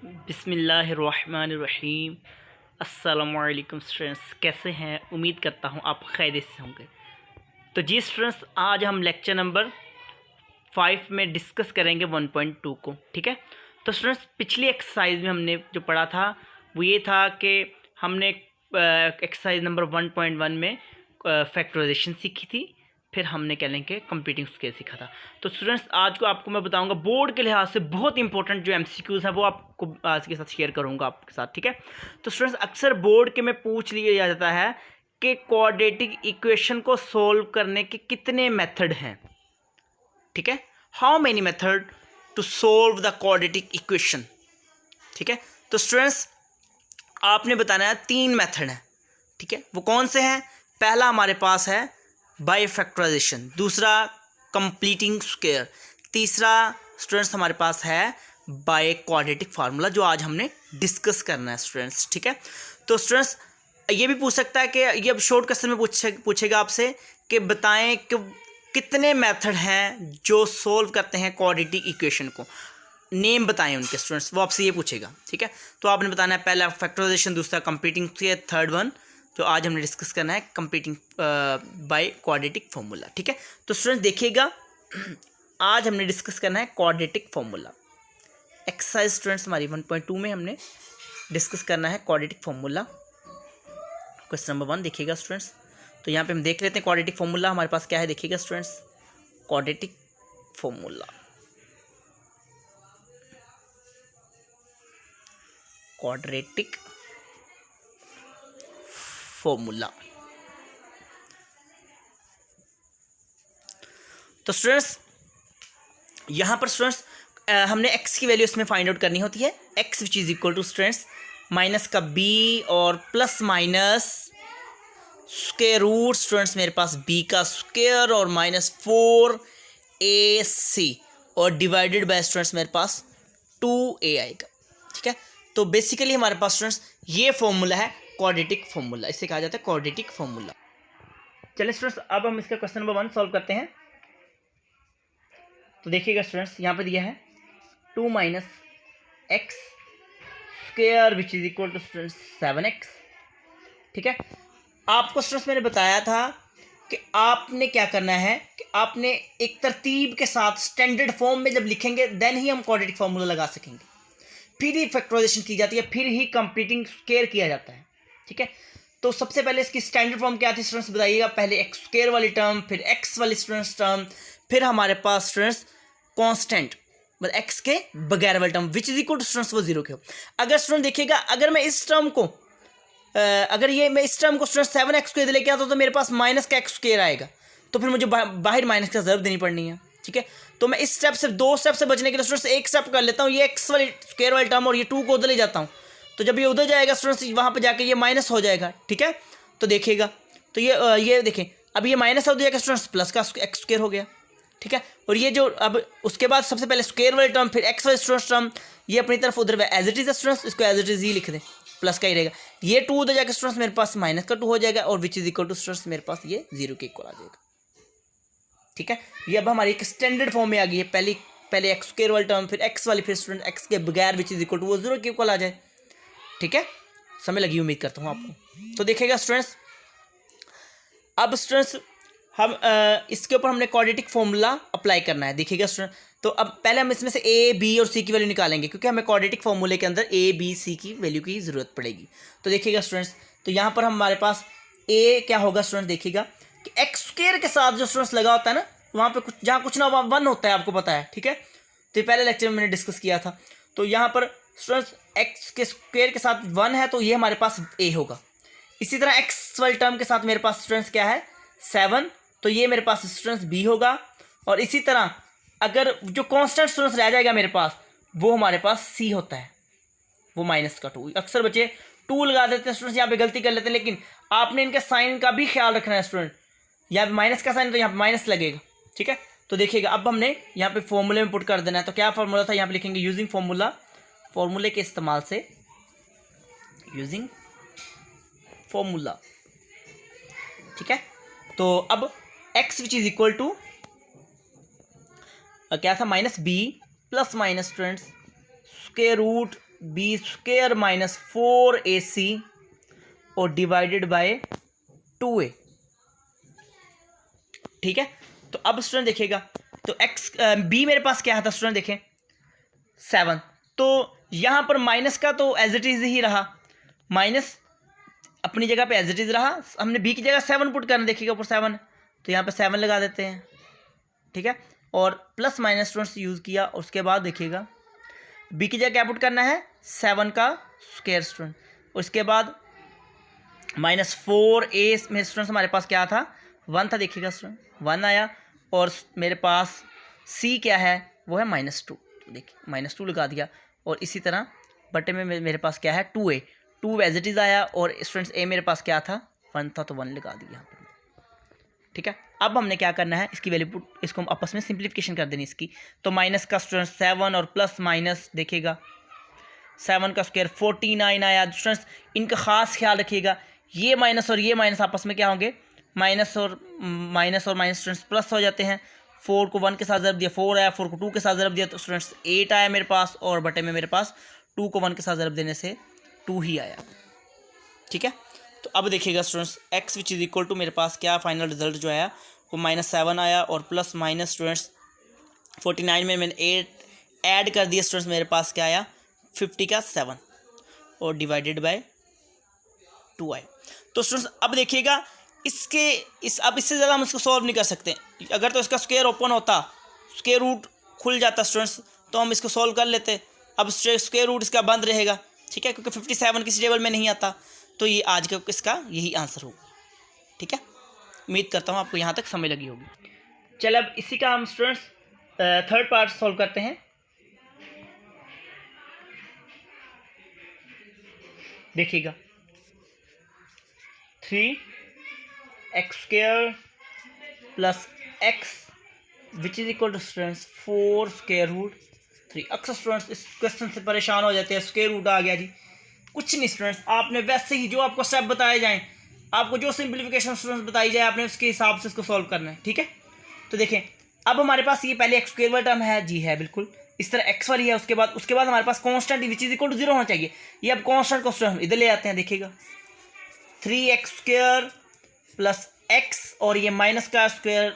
बिस्मिल्लाहिर्रहमानिर्रहीम। अस्सलामुअलैकुम स्टूडेंट्स, कैसे हैं? उम्मीद करता हूँ आप खैरियत से होंगे। तो जी स्टूडेंट्स, आज हम लेक्चर नंबर 5 में डिस्कस करेंगे 1.2 को। ठीक है, तो स्टूडेंट्स पिछली एक्सरसाइज में हमने जो पढ़ा था वो ये था कि हमने एक्सरसाइज नंबर 1.1 में फैक्टराइजेशन सीखी थी, फिर हमने क्या लेंगे कंप्यूटिंग स्केल सीखा था। तो स्टूडेंट्स आज को आपको मैं बताऊंगा बोर्ड के लिहाज से बहुत इंपॉर्टेंट जो एमसीक्यूज़ हैं वो आपको आज के साथ शेयर करूंगा आपके साथ। ठीक है, तो स्टूडेंट्स अक्सर बोर्ड के में पूछ लिया जाता है कि क्वाड्रेटिक इक्वेशन को सोल्व करने के कितने मेथड हैं। ठीक है, how many method to solve the quadratic equation. ठीक है, तो स्टूडेंट्स आपने बताना है 3 मेथड हैं। ठीक है, वो कौन से हैं? पहला हमारे पास है बाय फैक्टराइजेशन, दूसरा कंप्लीटिंग स्क्वायर, तीसरा स्टूडेंट्स हमारे पास है बाय क्वाड्रेटिक फार्मूला, जो आज हमने डिस्कस करना है स्टूडेंट्स। ठीक है, तो स्टूडेंट्स ये भी पूछ सकता है कि ये अब शॉर्ट क्वेश्चन में पूछेगा आपसे कि बताएं कि कितने मेथड हैं जो सोल्व करते हैं क्वाड्रेटिक इक्वेशन को, नेम बताएं उनके स्टूडेंट्स, वो आपसे ये पूछेगा। ठीक है, तो आपने बताना है पहला फैक्टराइजेशन, दूसरा कंप्लीटिंग स्क्वायर, थर्ड वन जो आज हमने डिस्कस करना है कंप्लीटिंग बाय क्वाड्रेटिक फार्मूला। ठीक है, तो स्टूडेंट्स देखिएगा आज हमने डिस्कस करना है क्वाड्रेटिक फार्मूला। एक्सरसाइज स्टूडेंट्स हमारी 1.2 में हमने डिस्कस करना है क्वाड्रेटिक फार्मूला। क्वेश्चन नंबर 1 देखिएगा स्टूडेंट्स, तो यहाँ पे हम देख लेते हैं क्वाड्रेटिक फार्मूला हमारे पास क्या है। देखिएगा students, quadratic formula, quadratic formula. तो स्टूडेंट्स यहाँ पर स्टूडेंट्स हमने x की वैल्यू इसमें फाइंड आउट करनी होती है, x which is equal to students minus का b और plus minus square root students मेरे पास b का स्क्वायर और माइनस 4ac और डिवाइडेड बाय स्टूडेंट्स मेरे पास 2a आएगा। ठीक है, तो बेसिकली हमारे पास स्टूडेंट्स ये फॉर्मूला है क्वाड्रेटिक फॉर्मूला, इसे कहा जाता है क्वाड्रेटिक फॉर्मूला। चलिए स्टूडेंट्स अब हम इसका क्वेश्चन नंबर 1 सॉल्व करते हैं। तो देखिएगा स्टूडेंट्स यहाँ पे दिया है 2 minus x square which is equal to students 7x। ठीक है, आपको स्टूडेंट्स मैंने बताया था कि आपने क्या करना है कि आपने एक तरतीब के साथ स्टैंडर्ड फॉर्म में जब लिखेंगे देन ही हम क्वाड्रेटिक फार्मूला लगा सकेंगे, फिर ही फैक्टराइजेशन की जाती है, फिर ही कंप्लीटिंग स्क्वायर किया जाता है। ठीक है, तो सबसे पहले इसकी स्टैंडर्ड फॉर्म क्या थी स्टूडेंट्स बताइएगा। पहले एक्स स्क्वायर वाली टर्म, फिर एक्स वाली स्टूडेंट्स टर्म, फिर हमारे पास स्टूडेंट्स कांस्टेंट मतलब एक्स के बगैर वाली term which is equal to students वो जीरो के हो। अगर स्टूडेंट देखिएगा अगर मैं इस टर्म को मैं इस टर्म को स्टूडेंट 7x स्क्वायर लेके आता तो मेरे पास माइनस का एक्स स्क्वायर आएगा, तो फिर मुझे बाहर माइनस का ज़रूर देनी पड़नी है। ठीक है, तो मैं इस स्टेप से 2 स्टेप से बचने के लिए स्टूडेंट्स एक स्टेप कर लेता हूँ, ये एक्स वाली स्क्वायर वाली टर्म और ये 2 को उधर ले जाता हूँ, तो जब ये उधर जाएगा स्टूडेंट्स वहाँ पर जाके ये माइनस हो जाएगा। ठीक है, तो देखिएगा तो ये देखें अब ये माइनस हो जाएगा स्टूडेंट्स, प्लस का एक्स स्क्वायर हो गया। ठीक है, और ये जो अब उसके बाद सबसे पहले स्क्वायर वाली टर्म फिर एक्स वाली स्टूडेंट्स टर्म ये अपनी तरफ उधर एज इट इज स्टूडेंट्स, इसको एज इट इज ही लिख दें, प्लस का ही रहेगा। ये 2 उधर जाकर स्टूडेंट्स मेरे पास माइनस का 2 हो जाएगा और which is equal to students मेरे पास ये 0 के इक्वल आ जाएगा। ठीक है, ये अब हमारी एक स्टैंडर्ड फॉर्म में आ गई है, पहले एक्स स्क्वायर वाली टर्म फिर एक्स वाली फिर स्टूडेंट एक्स के बगैर विच इज इक्वल टू वो 0 के इक्वल आ जाए। ठीक है, समय लगी उम्मीद करता हूँ आपको। तो देखिएगा स्टूडेंट्स अब स्टूडेंट्स हम इसके ऊपर हमने क्वाड्रेटिक फॉर्मूला अप्लाई करना है। देखिएगा स्टूडेंट, तो अब पहले हम इसमें से ए बी और सी की वैल्यू निकालेंगे क्योंकि हमें क्वाड्रेटिक फॉर्मूले के अंदर ए बी सी की वैल्यू की ज़रूरत पड़ेगी। तो देखिएगा स्टूडेंट्स, तो यहाँ पर हमारे पास ए क्या होगा स्टूडेंट, देखिएगा कि एक्स स्क्वायर के साथ जो स्टूडेंट्स लगा होता है ना वहाँ पे जहाँ कुछ ना वहाँ 1 होता है, आपको पता है। ठीक है, तो पहले लेक्चर में मैंने डिस्कस किया था। तो यहाँ पर स्टूडेंट्स एक्स के स्क्वायर के साथ 1 है तो ये हमारे पास ए होगा। इसी तरह एक्स वाली टर्म के साथ मेरे पास स्टूडेंट्स क्या है 7, तो ये मेरे पास स्टूडेंट्स बी होगा। और इसी तरह अगर जो कांस्टेंट स्टूडेंट्स रह जाएगा मेरे पास वो हमारे पास सी होता है, वो माइनस का 2। अक्सर बच्चे 2 लगा देते हैं स्टूडेंट्स, यहाँ पे गलती कर लेते हैं, लेकिन आपने इनके साइन का भी ख्याल रखना है स्टूडेंट। यहाँ पे माइनस का साइन तो यहाँ पे माइनस लगेगा। ठीक है, तो देखिएगा अब हमने यहाँ पे फॉर्मूले में पुट कर देना है। तो क्या फॉर्मूला था, यहाँ पे लिखेंगे यूजिंग फॉर्मूला, फॉर्मूले के इस्तेमाल से, यूजिंग फॉर्मूला। ठीक है, तो अब x which is equal to क्या था minus b plus minus students square root b square minus 4ac और डिवाइडेड बाय 2a। ठीक है, तो अब स्टूडेंट देखिएगा, तो एक्स बी मेरे पास क्या था स्टूडेंट, देखें 7, तो यहाँ पर माइनस का तो एज इट इज़ ही रहा, माइनस अपनी जगह पे एज इट इज़ रहा, हमने बी की जगह 7 पुट करना, देखिएगा ऊपर 7, तो यहाँ पे 7 लगा देते हैं। ठीक है, और प्लस माइनस स्टूडेंट्स यूज़ किया, और उसके बाद देखिएगा बी की जगह क्या पुट करना है, 7 का स्क्वायर स्टूडेंट, उसके बाद माइनस 4a में स्टूडेंट्स हमारे पास क्या था, 1 था, देखिएगा स्टूडेंट 1 आया, और मेरे पास c क्या है, वो है -2, देखिए -2 लगा दिया, और इसी तरह बटे में मेरे पास क्या है 2a, 2 एज इट इज़ आया, और स्टूडेंट्स a मेरे पास क्या था 1 था, तो 1 लगा दिया यहाँ पर। ठीक है, अब हमने क्या करना है, इसकी वैल्यू पुट, इसको हम आपस में सिंप्लीफिकेशन कर देनी इसकी, तो माइनस का स्टूडेंट्स 7 और प्लस माइनस देखिएगा 7 का स्क्वायर 49 आया। स्टूडेंट्स इनका ख़ास ख्याल रखिएगा, ये माइनस और ये माइनस आपस में क्या होंगे, माइनस और माइनस स्टूडेंट्स प्लस हो जाते हैं। 4 को 1 के साथ ज़रब दिया 4 आया, 4 को 2 के साथ ज़रब दिया तो स्टूडेंट्स 8 आया मेरे पास, और बटे में मेरे पास 2 को 1 के साथ ज़रब देने से 2 ही आया। ठीक है, तो अब देखिएगा students x which is equal to मेरे पास क्या फाइनल रिजल्ट जो आया वो -7 आया, और प्लस माइनस स्टूडेंट्स 49 में मैंने 8 ऐड कर दिया, स्टूडेंट्स मेरे पास क्या आया 50 का 7 और डिवाइडेड बाय 2 आए। तो स्टूडेंट्स अब देखिएगा अब इससे ज़्यादा हम इसको सॉल्व नहीं कर सकते, अगर तो इसका स्क्वायर ओपन होता, स्क्वायर रूट खुल जाता स्टूडेंट्स, तो हम इसको सॉल्व कर लेते। अब स्क्वायर रूट इसका बंद रहेगा, ठीक है, क्योंकि 57 किसी टेबल में नहीं आता, तो ये आज का इसका यही आंसर होगा। ठीक है, उम्मीद करता हूँ आपको यहाँ तक समझ लगी होगी। चल अब इसी का हम स्टूडेंट्स थर्ड पार्ट सॉल्व करते हैं। देखिएगा 3x² plus x which is equal to students 4 square root 3। अक्सर स्टूडेंट्स इस क्वेश्चन से परेशान हो जाते हैं, स्क्वायर रूट आ गया जी, कुछ नहीं स्टूडेंट्स, आपने वैसे ही जो आपको स्टेप बताए जाएं, आपको जो सिंप्लीफिकेशन स्टूडेंट्स बताई जाए, आपने उसके हिसाब से इसको सॉल्व करना है। ठीक है, तो देखें अब हमारे पास ये पहले x² वाला टर्म है जी, है बिल्कुल इस तरह x वाली है, उसके बाद हमारे पास constant which is equal to 0 होना चाहिए, ये अब कांस्टेंट को स्टूडेंट इधर ले आते हैं। देखिएगा 3x² प्लस x और ये माइनस का स्क्वायर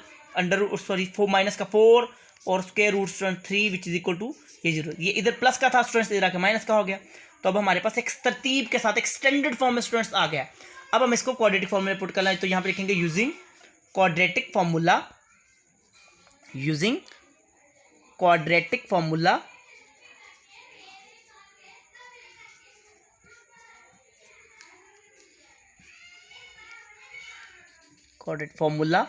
माइनस का 4 और square root student 3 which is equal to ये 0, ये इधर प्लस का था स्टूडेंट्स, इधर आके माइनस का हो गया, तो अब हमारे पास एक तरतीब के साथ एक्सटेंडेड फॉर्म में स्टूडेंट्स आ गया। अब हम इसको क्वाड्रेटिक फॉर्म में पुट करना है, तो यहाँ पे लिखेंगे using quadratic formula, using quadratic formula quadratic formula.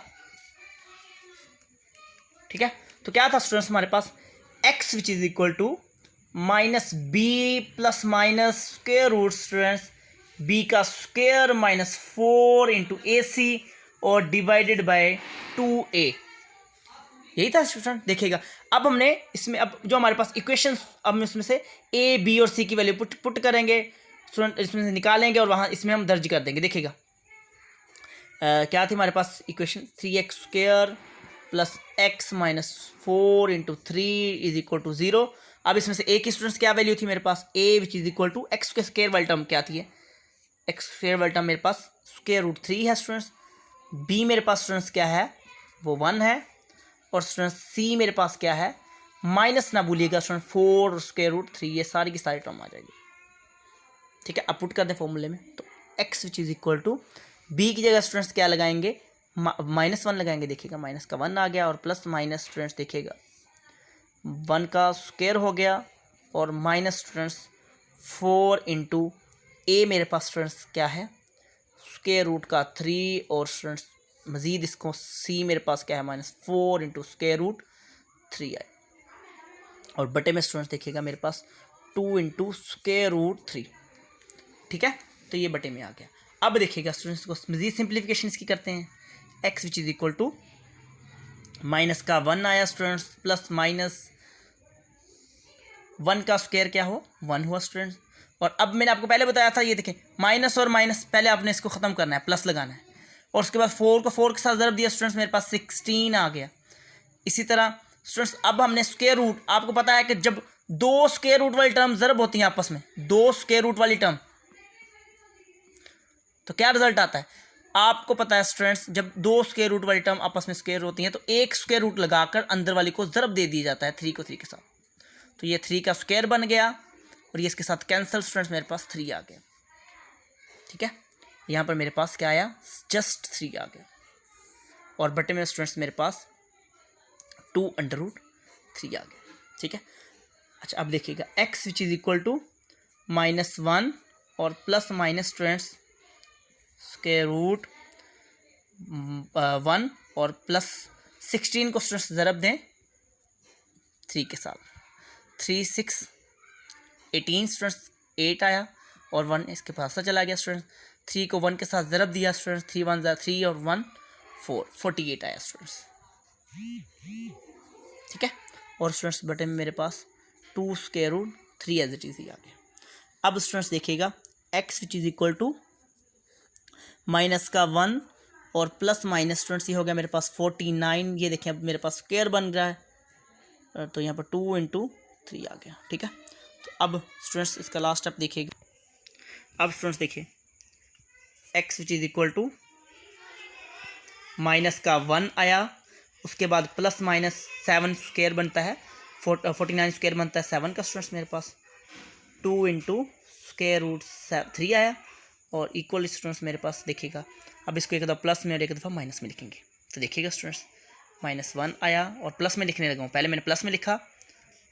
ठीक है, तो क्या था स्टूडेंट्स हमारे पास x which is equal to minus b plus minus square root students b का स्क्वायर माइनस 4 इंटू AC और डिवाइडेड बाय 2a, यही था स्टूडेंट। देखिएगा अब हमने इसमें, अब जो हमारे पास इक्वेशन, अब उसमें से a b और c की वैल्यू पुट करेंगे स्टूडेंट, इसमें से निकालेंगे और वहाँ इसमें हम दर्ज कर देंगे। देखिएगा क्या थी हमारे पास equation, 3x² plus x minus 4 into 3 is equal to 0। अब इसमें से a की स्टूडेंट्स क्या वैल्यू थी मेरे पास, a which is equal to x के स्क्वायर वाली टर्म क्या थी, x स्क्वायर वाली टर्म मेरे पास स्क्वायर रूट 3 है स्टूडेंट्स, b मेरे पास स्टूडेंट्स क्या है वो 1 है, और स्टूडेंट्स c मेरे पास क्या है, माइनस ना भूलिएगा स्टूडेंट 4 स्क्वायर रूट 3, ये सारी की सारी टर्म आ जाएगी। ठीक है, अब पुट कर दें फॉर्मूले में, तो x which is equal to b की जगह स्टूडेंट्स क्या लगाएंगे, -1 लगाएंगे। देखिएगा माइनस का 1 आ गया, और प्लस माइनस स्टूडेंट्स देखिएगा 1 का स्क्वायर हो गया, और माइनस स्टूडेंट्स 4 इंटू a मेरे पास स्टूडेंट्स क्या है स्क्वायर रूट का 3, और स्टूडेंट्स मज़ीद इसको c मेरे पास क्या है -4 इंटू स्क्वायर रूट 3 आए, और बटे में स्टूडेंट्स देखिएगा मेरे पास 2 इंटू स्क्वायर रूट 3। ठीक है, तो ये बटे में आ गया। अब देखिएगा स्टूडेंट्स को मज़ीद सिंप्लीफिकेशन इसकी करते हैं, x which is equal to minus का 1 आया स्टूडेंट्स, प्लस माइनस 1 का स्क्वायर क्या हो 1 हुआ स्टूडेंट्स, और अब मैंने आपको पहले बताया था, ये देखें माइनस और माइनस पहले आपने इसको ख़त्म करना है, प्लस लगाना है, और उसके बाद 4 को 4 के साथ ज़रब दिया स्टूडेंट्स, मेरे पास 16 आ गया। इसी तरह स्टूडेंट्स अब हमने स्क्वायर रूट, आपको पता है कि जब दो स्क्वायर रूट वाली टर्म ज़रब होती हैं आपस में, दो स्क्वायर रूट वाली टर्म, तो क्या रिजल्ट आता है? आपको पता है स्टूडेंट्स, जब दो स्क्वायर रूट वाली टर्म आपस में स्क्वायर होती हैं तो एक स्क्वायर रूट लगाकर अंदर वाली को ज़रब दे दिया जाता है 3 को 3 के साथ, तो ये 3 का स्क्वायर बन गया और ये इसके साथ कैंसिल स्टूडेंट्स, मेरे पास 3 आ गया। ठीक है, यहाँ पर मेरे पास क्या आया? जस्ट 3 आ गया और बटे में स्टूडेंट्स मेरे पास 2√3 आ गया। ठीक है, अच्छा अब देखिएगा x which is equal to -1 और plus minus students square root 1 और प्लस 16 को स्टूडेंट्स ज़रब दें 3 के साथ, 3 6 18 स्टूडेंट्स 8 आया और 1 इसके पास चला गया स्टूडेंट्स, 3 को 1 के साथ ज़रब दिया स्टूडेंट्स, 3 1 3 और 1 4, 48 आया स्टूडेंट्स। ठीक है, और स्टूडेंट्स बटे में मेरे पास 2√3 एज इट इज़ ही आ गया। अब स्टूडेंट्स देखिएगा x which is equal to minus का 1 और प्लस माइनस स्टूडेंट्स ये हो गया मेरे पास 49, ये देखें अब मेरे पास स्क्वायर बन रहा है, तो यहाँ पर 2 × 3 आ गया। ठीक है, तो अब स्टूडेंट्स इसका लास्ट स्टेप देखिएगा। अब स्टूडेंट्स देखिए x which is equal to minus का 1 आया, उसके बाद प्लस माइनस 7 स्क्वायर बनता है, 49 स्क्वायर बनता है 7 का स्टूडेंट्स, मेरे पास 2 × स्क्वायर रूट 3 आया और इक्वल स्टूडेंट्स मेरे पास देखिएगा, अब इसको एक दफ़ा प्लस में और एक दफ़ा माइनस में लिखेंगे, तो देखिएगा स्टूडेंट्स -1 आया और प्लस में लिखने लगा हूँ, पहले मैंने प्लस में लिखा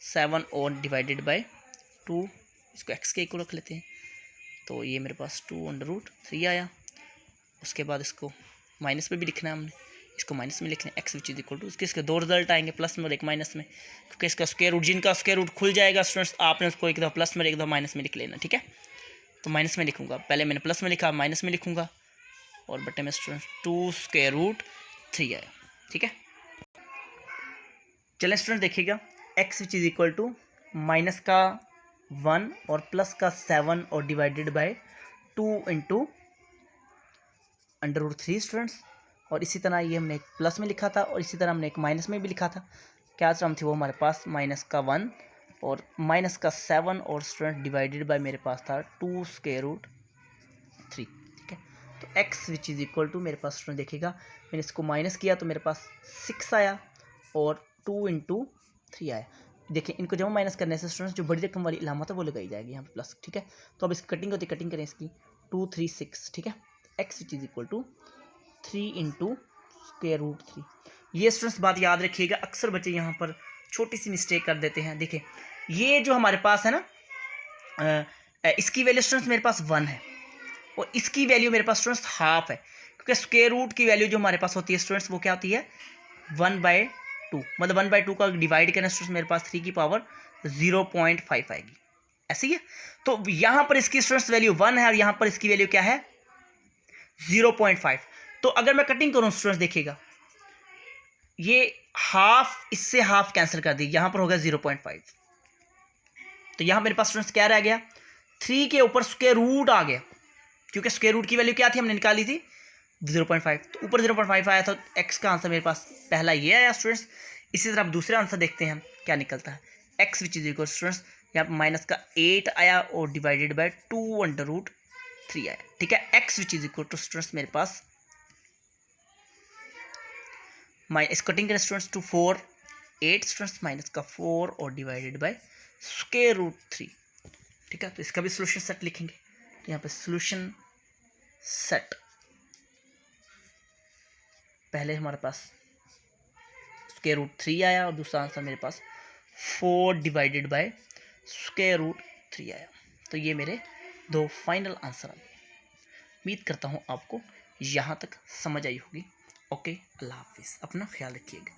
7 और डिवाइडेड बाय 2, इसको x के इक्वल रख लेते हैं, तो ये मेरे पास 2√3 आया। उसके बाद इसको माइनस में भी लिखना है हमने, इसको माइनस में लिखना है x which is equal to, इसके दो रिजल्ट आएंगे, प्लस में और एक माइनस में, क्योंकि इसका स्क्वायर रूट, जिनका स्क्वायर रूट खुल जाएगा स्टूडेंट्स आपने उसको एक दफ़ा प्लस में एक दफ़ा माइनस में लिख लेना। ठीक है, तो माइनस में लिखूंगा, पहले मैंने प्लस में लिखा, माइनस में लिखूंगा और बटे में स्टूडेंट्स 2√3 आया। ठीक है, चलें स्टूडेंट देखिएगा x which is equal to minus का 1 और प्लस का 7 और डिवाइडेड बाय 2 × √3 स्टूडेंट्स, और इसी तरह ये हमने एक प्लस में लिखा था और इसी तरह हमने एक माइनस में भी लिखा था। क्या टर्म थी वो हमारे पास? माइनस का 1 और माइनस का 7 और स्टूडेंट डिवाइडेड बाय मेरे पास था 2√3। ठीक है, तो x which is equal to मेरे पास स्टूडेंट देखिएगा, मैंने इसको माइनस किया तो मेरे पास 6 आया और 2 × 3 आया। देखिए इनको जब माइनस करने से स्टूडेंट्स जो बड़ी रकम वाली इलामत है वो लगाई जाएगी यहाँ पे प्लस। ठीक है, तो अब इसकी कटिंग होती है, कटिंग करें इसकी 2 3 6। ठीक है, x which is equal to 3 × square root 3। ये स्टूडेंट्स बात याद रखिएगा, अक्सर बच्चे यहाँ पर छोटी सी मिस्टेक कर देते हैं। देखिए ये जो हमारे पास है ना, इसकी वैल्यू स्टूडेंट्स मेरे पास 1 है और इसकी वैल्यू मेरे पास स्टूडेंट्स हाफ है, क्योंकि स्क्वायर रूट की वैल्यू जो हमारे पास होती है स्टूडेंट्स वो क्या होती है 1/2, मतलब 1/2 का डिवाइड करना स्टूडेंट्स मेरे पास 3 की पावर 0.5 आएगी, ऐसे ही है। तो यहाँ पर इसकी स्टूडेंट्स वैल्यू 1 है और यहाँ पर इसकी वैल्यू क्या है 0.5। तो अगर मैं कटिंग करूँ स्टूडेंट्स देखिएगा, ये हाफ इससे हाफ कैंसिल कर दी, यहाँ पर होगा 0.5, तो यहाँ मेरे पास स्टूडेंट्स क्या रह गया 3 के ऊपर स्क्वायर रूट आ गया, क्योंकि स्क्वायर रूट की वैल्यू क्या थी हमने निकाली थी 0.5, तो ऊपर 0.5 आया, तो x का आंसर मेरे पास पहला ये आया स्टूडेंट्स। इसी तरह आप दूसरा आंसर देखते हैं क्या निकलता है, x which is equal students यहाँ पर माइनस का 8 आया और डिवाइडेड बाय 2√3 आया। ठीक है, x which is equal to students मेरे पास इस कटिंग करें स्टूडेंट्स टू 4 8 स्टूडेंट्स माइनस का 4 और डिवाइडेड बाय √3। ठीक है, तो इसका भी सोल्यूशन सेट लिखेंगे, तो यहाँ पे सोल्यूशन सेट पहले हमारे पास √3 आया और दूसरा आंसर मेरे पास 4 डिवाइडेड बाय √3 आया। तो ये मेरे दो फाइनल आंसर आ गए। उम्मीद करता हूँ आपको यहाँ तक समझ आई होगी। ओके, अल्लाह हाफिज़, अपना ख्याल रखिएगा।